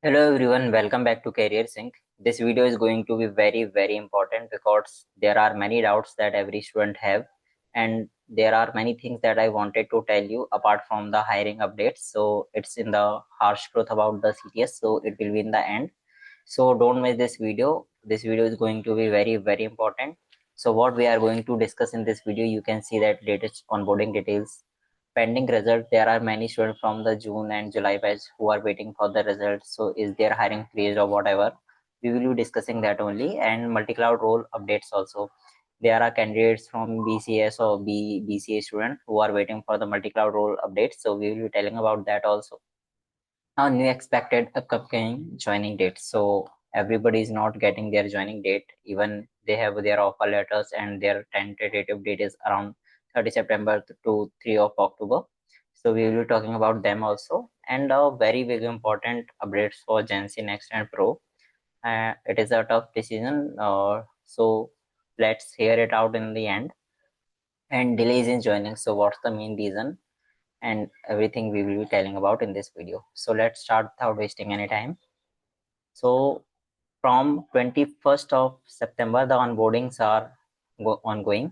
Hello everyone, welcome back to Career Sync. This video is going to be very important because there are many doubts that every student have, and there are many things that I wanted to tell you apart from the hiring updates. So it's in the harsh truth about the CTS, so it will be in the end. So don't miss this video. This video is going to be very important. So what we are going to discuss in this video, you can see that latest onboarding details, pending result. There are many students from the June and July batch who are waiting for the results. So is their hiring freeze or whatever? We will be discussing that only, and multi-cloud role updates also. There are candidates from BCS or BCA students who are waiting for the multi-cloud role updates. So we will be telling about that also. Now, new expected upcoming joining date. So everybody is not getting their joining date. Even they have their offer letters and their tentative date is around 30 September to 3 of October. So we will be talking about them also, and a very important updates for GenC Next and Pro. It is a tough decision. So let's hear it out in the end. And delays in joining. So what's the main reason? And everything we will be telling about in this video. So let's start without wasting any time. So from 21st of September, the onboardings are ongoing.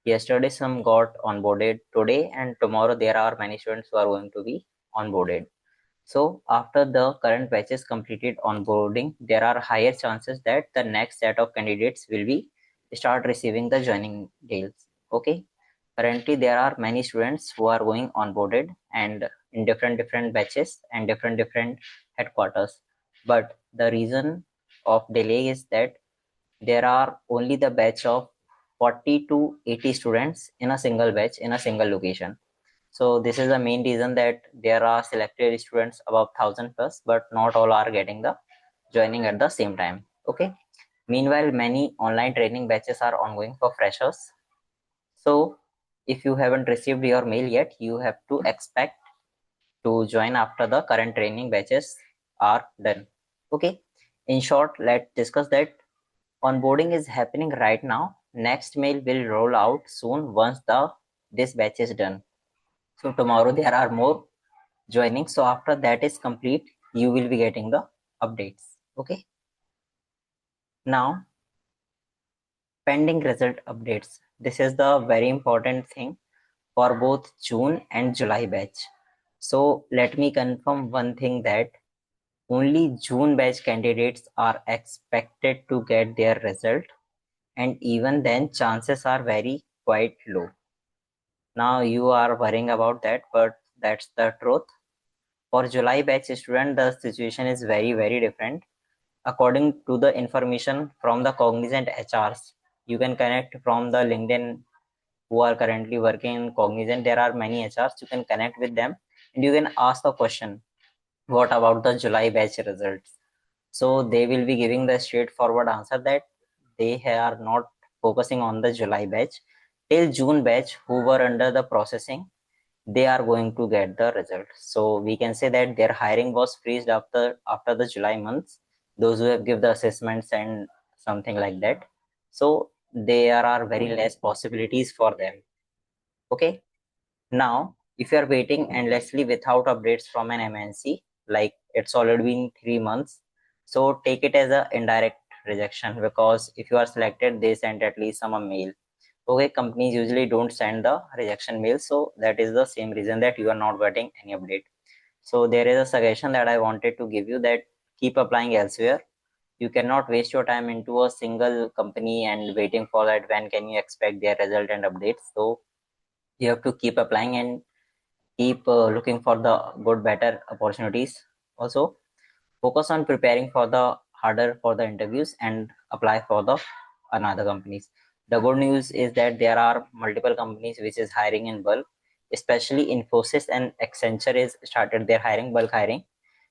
Yesterday, some got onboarded. Today and tomorrow, there are many students who are going to be onboarded. So after the current batches completed onboarding, there are higher chances that the next set of candidates will be start receiving the joining deals. Okay. Currently, there are many students who are going onboarded and in different batches and different headquarters. But the reason of delay is that there are only the batch of 40 to 80 students in a single batch in a single location. So this is the main reason that there are selected students above 1000 plus, but not all are getting the joining at the same time. Okay. Meanwhile, many online training batches are ongoing for freshers. So if you haven't received your mail yet, you have to expect to join after the current training batches are done. Okay. In short, let's discuss that onboarding is happening right now. Next mail will roll out soon once this batch is done. So tomorrow there are more joining. So after that is complete, you will be getting the updates. Okay. Now, pending result updates. This is the very important thing for both June and July batch. So let me confirm one thing, that only June batch candidates are expected to get their result, and even then chances are very quite low. Now you are worrying about that, but that's the truth. For July batch student, the situation is very different. According to the information from the Cognizant HRs, you can connect from the LinkedIn who are currently working in Cognizant. There are many HRs. You can connect with them and you can ask a question. What about the July batch results? So they will be giving the straightforward answer that they are not focusing on the July batch. Till June batch who were under the processing, they are going to get the result. So we can say that their hiring was freezed after the July months. Those who have give the assessments and something like that. So there are very less possibilities for them. Okay. Now, if you are waiting endlessly without updates from an MNC, like it's already been 3 months, so take it as a indirect rejection, because if you are selected, they sent at least some mail. Okay, companies usually don't send the rejection mail, so that is the same reason that you are not getting any update. So there is a suggestion that I wanted to give you, that keep applying elsewhere. You cannot waste your time into a single company and waiting for that when can you expect their result and updates. So you have to keep applying and keep looking for the good better opportunities. Also focus on preparing for the harder for the interviews and apply for the another companies. The good news is that there are multiple companies which is hiring in bulk, especially Infosys and Accenture is started their hiring, bulk hiring.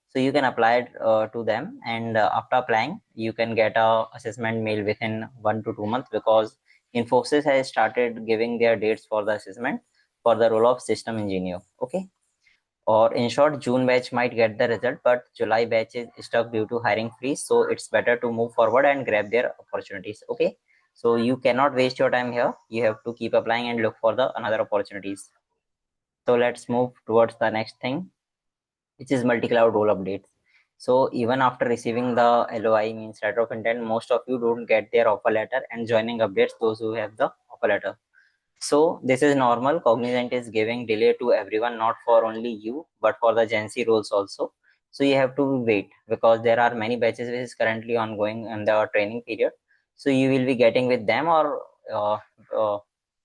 So you can apply it to them, and after applying you can get a assessment mail within 1 to 2 months, because Infosys has started giving their dates for the assessment for the role of system engineer. Okay. Or in short, June batch might get the result, but July batch is stuck due to hiring freeze. So it's better to move forward and grab their opportunities. Okay. So you cannot waste your time here. You have to keep applying and look for the another opportunities. So let's move towards the next thing, which is multi-cloud role updates. So even after receiving the LOI, means letter of intent, most of you don't get their offer letter and joining updates, those who have the offer letter. So this is normal. Cognizant is giving delay to everyone, not for only you, but for the GenC roles also. So you have to wait because there are many batches which is currently ongoing in the training period. So you will be getting with them or uh, uh,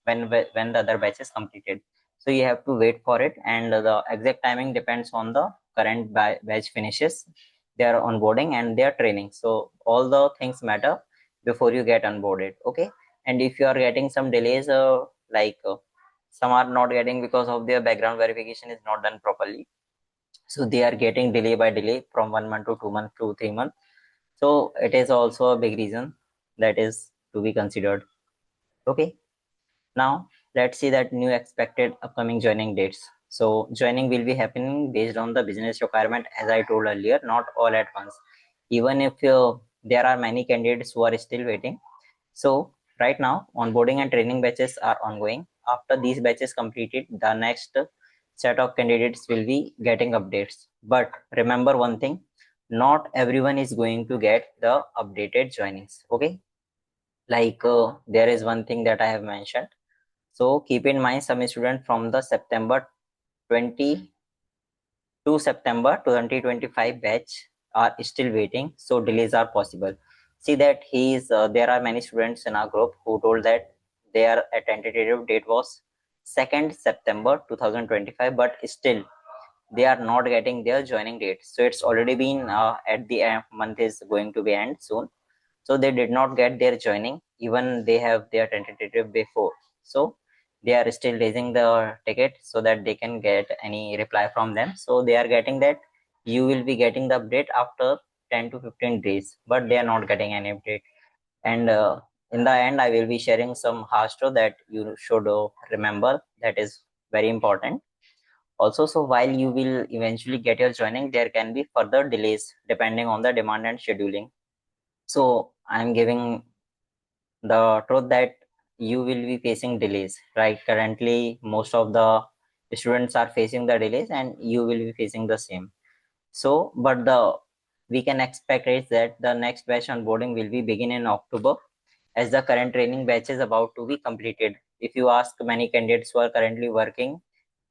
when the other batch is completed. So you have to wait for it, and the exact timing depends on the current batch finishes their onboarding and their training. So all the things matter before you get onboarded. Okay, and if you are getting some delays, some are not getting because of their background verification is not done properly, so they are getting delay by delay from 1 month to 2 months to 3 months. So it is also a big reason that is to be considered. Okay, now let's see that new expected upcoming joining dates. So joining will be happening based on the business requirement, as I told earlier, not all at once. Even if there are many candidates who are still waiting. So right now, onboarding and training batches are ongoing. After these batches completed, the next set of candidates will be getting updates. But remember one thing, not everyone is going to get the updated joinings. Okay, there is one thing that I have mentioned. So keep in mind, some students from the September 20 to September 2025 batch are still waiting, so delays are possible. See that there are many students in our group who told that their tentative date was 2nd September 2025, but still they are not getting their joining date. So it's already been at the month is going to be end soon. So they did not get their joining, even they have their tentative before. So they are still raising the ticket so that they can get any reply from them. So they are getting that you will be getting the update after 10 to 15 days, but they are not getting any update. And in the end, I will be sharing some hashtag that you should remember, that is very important. Also, so while you will eventually get your joining, there can be further delays depending on the demand and scheduling. So I'm giving the truth that you will be facing delays, right? Currently most of the students are facing the delays and you will be facing the same. So but the we can expect is that the next batch onboarding will be begin in October, as the current training batch is about to be completed. If you ask many candidates who are currently working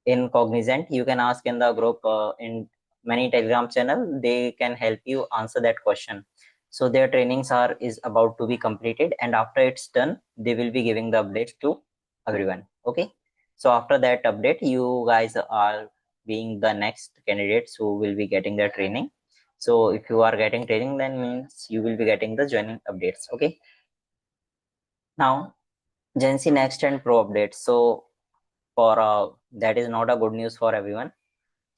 in Cognizant, you can ask in the group, in many Telegram channel, they can help you answer that question. So their trainings are is about to be completed, and after it's done, they will be giving the updates to everyone. Okay. So after that update, you guys are being the next candidates who will be getting their training. So if you are getting training, then means you will be getting the joining updates. Okay. Now, GenC Next and Pro updates. So for that is not a good news for everyone.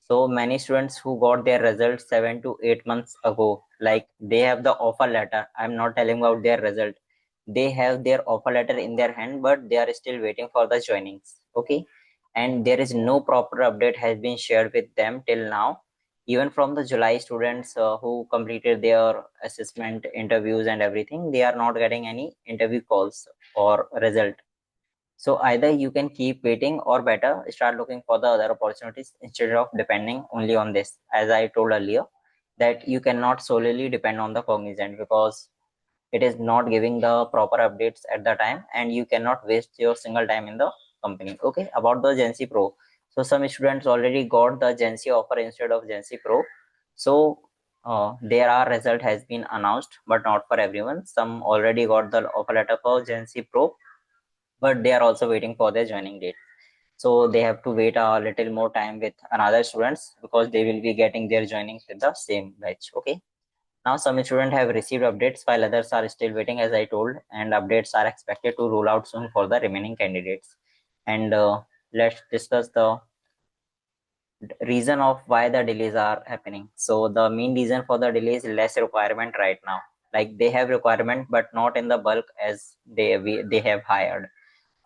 So many students who got their results 7 to 8 months ago, like they have the offer letter. I'm not telling about their result. They have their offer letter in their hand, but they are still waiting for the joinings. Okay. And there is no proper update has been shared with them till now. Even from the July students who completed their assessment interviews and everything, they are not getting any interview calls or result. So either you can keep waiting or better start looking for the other opportunities instead of depending only on this. As I told earlier, that you cannot solely depend on the Cognizant because it is not giving the proper updates at the time, and you cannot waste your single time in the company. Okay, about the GenC Pro. So some students already got the GenC offer instead of GenC Pro. So there are result has been announced, but not for everyone. Some already got the offer letter for GenC Pro, but they are also waiting for their joining date. So they have to wait a little more time with another students because they will be getting their joinings with the same batch. Okay. Now some students have received updates while others are still waiting, as I told, and updates are expected to roll out soon for the remaining candidates. And let's discuss the reason of why the delays are happening. So the main reason for the delay is less requirement right now. Like they have requirement, but not in the bulk as they have hired,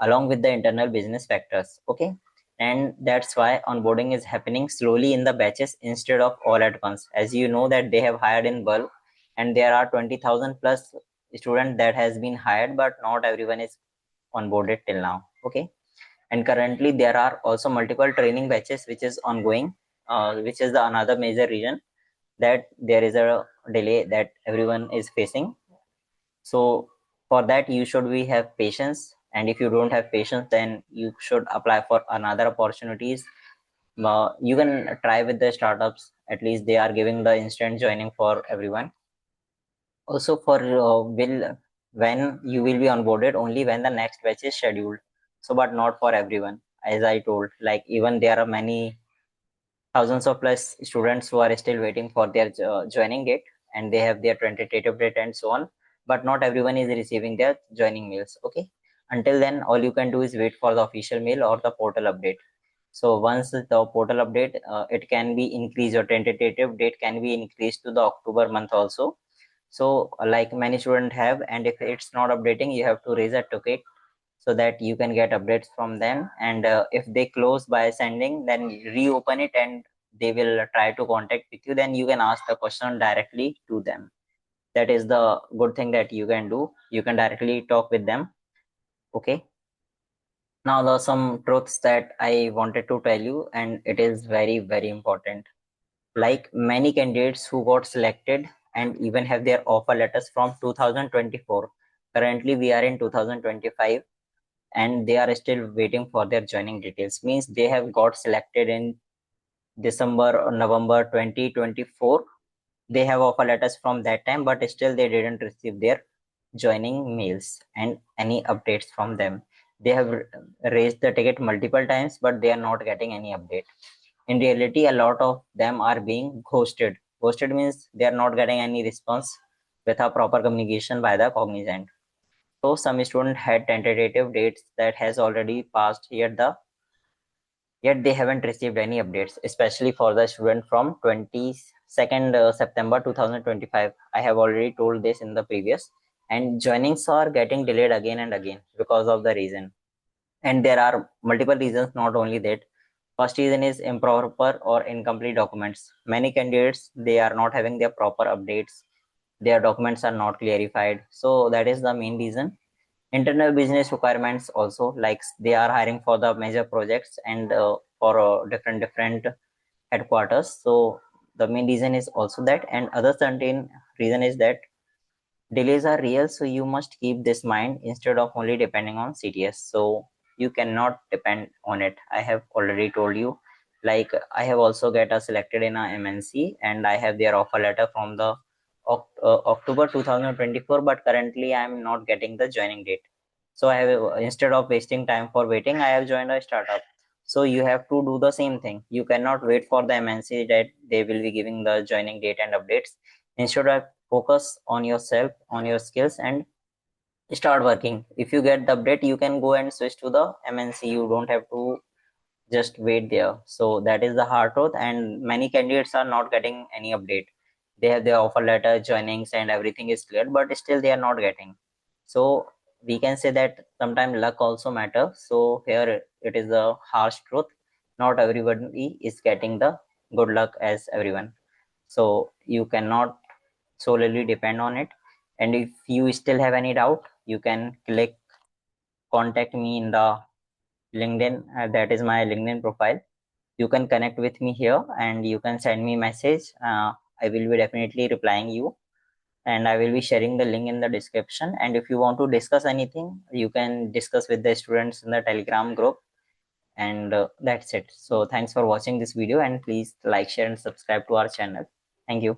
along with the internal business factors. Okay. And that's why onboarding is happening slowly in the batches instead of all at once. As you know that they have hired in bulk, and there are 20,000 plus students that has been hired, but not everyone is onboarded till now. Okay. And currently there are also multiple training batches which is ongoing, which is the another major reason. that there is a delay that everyone is facing. So for that you should be have patience, and if you don't have patience then you should apply for another opportunities. You can try with the startups, at least they are giving the instant joining for everyone. Also for will when you will be onboarded only when the next batch is scheduled. So but not for everyone, as I told, like even there are many thousands of plus students who are still waiting for their joining date, and they have their tentative date and so on, but not everyone is receiving their joining mails. Okay, until then all you can do is wait for the official mail or the portal update. So once the portal update, it can be increased, or tentative date can be increased to the October month also. So like many students have, and if it's not updating you have to raise a ticket so that you can get updates from them. And if they close by sending, then reopen it and they will try to contact with you, then you can ask the question directly to them. That is the good thing that you can do, you can directly talk with them. Okay, now there are some truths that I wanted to tell you, and it is very very important. Like many candidates who got selected and even have their offer letters from 2024, currently we are in 2025, and they are still waiting for their joining details. Means they have got selected in December or November 2024. They have offer letters from that time, but still they didn't receive their joining mails and any updates from them. They have raised the ticket multiple times, but they are not getting any update. In reality, a lot of them are being ghosted. Ghosted means they are not getting any response with a proper communication by the Cognizant. So some student had tentative dates that has already passed, yet they haven't received any updates, especially for the student from 22nd September 2025. I have already told this in the previous, and joinings are getting delayed again and again because of the reason. And there are multiple reasons, not only that. First reason is improper or incomplete documents. Many candidates, they are not having their proper updates. Their documents are not clarified. So that is the main reason. Internal business requirements also, like they are hiring for the major projects and for different headquarters. So the main reason is also that, and other certain reason is that delays are real, so you must keep this mind instead of only depending on CTS. So you cannot depend on it. I have already told you, like I have also get a selected in a MNC, and I have their offer letter from the October 2024, but currently I am not getting the joining date. So I have, instead of wasting time for waiting, I have joined a startup. So you have to do the same thing. You cannot wait for the MNC that they will be giving the joining date and updates. Instead of focus on yourself, on your skills, and start working. If you get the update, you can go and switch to the MNC. You don't have to just wait there. So that is the hard truth, and many candidates are not getting any update. They have their offer letter, joinings, and everything is cleared, but still they are not getting. So we can say that sometimes luck also matters. So here it is a harsh truth. Not everybody is getting the good luck as everyone. So you cannot solely depend on it. And if you still have any doubt, you can click contact me in the LinkedIn. That is my LinkedIn profile. You can connect with me here and you can send me message. I will be definitely replying you, and I will be sharing the link in the description. And if you want to discuss anything, you can discuss with the students in the Telegram group. And that's it. So thanks for watching this video, and please like, share, and subscribe to our channel. Thank you.